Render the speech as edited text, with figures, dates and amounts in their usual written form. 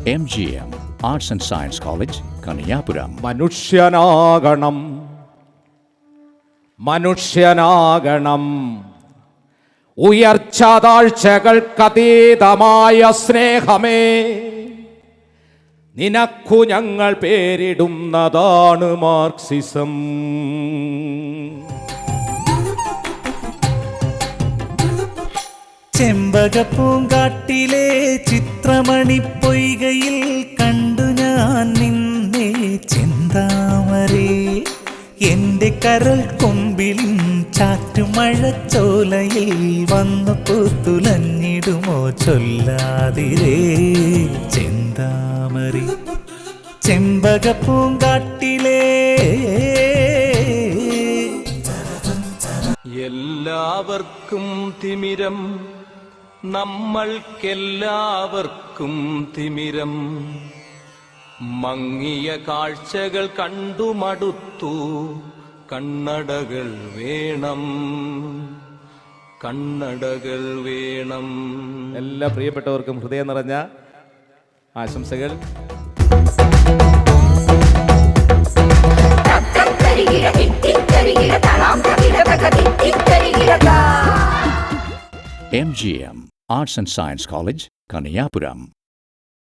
MGM Arts and Science College, Kaniyapuram. മനുഷ്യനാകണം ഉയർച്ച താഴ്ചകൾക്കതീതമായ സ്നേഹമേ, നിനക്കു ഞങ്ങൾ പേരിടുന്നതാണ് മാർക്സിസം. ചെമ്പകപ്പൂങ്കാട്ടിലെ ചിത്രമണിപ്പൊയ്കയിൽ കണ്ടു ഞാൻ നിന്നെ ചെന്താമരേ. എന്റെ കരൾ കൊമ്പിലും ചാറ്റുമഴച്ചോലയിൽ വന്നു പൂത്തുലഞ്ഞിടുമോ ചൊല്ലാതിരേ ചെന്താമരേ. ചെമ്പകപ്പൂങ്കാട്ടിലെ എല്ലാവർക്കും തിമിരം, നമ്മൾക്കെല്ലാവർക്കും തിമിരം. മങ്ങിയ കാഴ്ചകൾ കണ്ടു മടുത്തു, കണ്ണടകൾ വേണം, കണ്ണടകൾ വേണം. എല്ലാ പ്രിയപ്പെട്ടവർക്കും ഹൃദയം നിറഞ്ഞ ആശംസകൾ. MGM Arts and Science College, Kaniyapuram.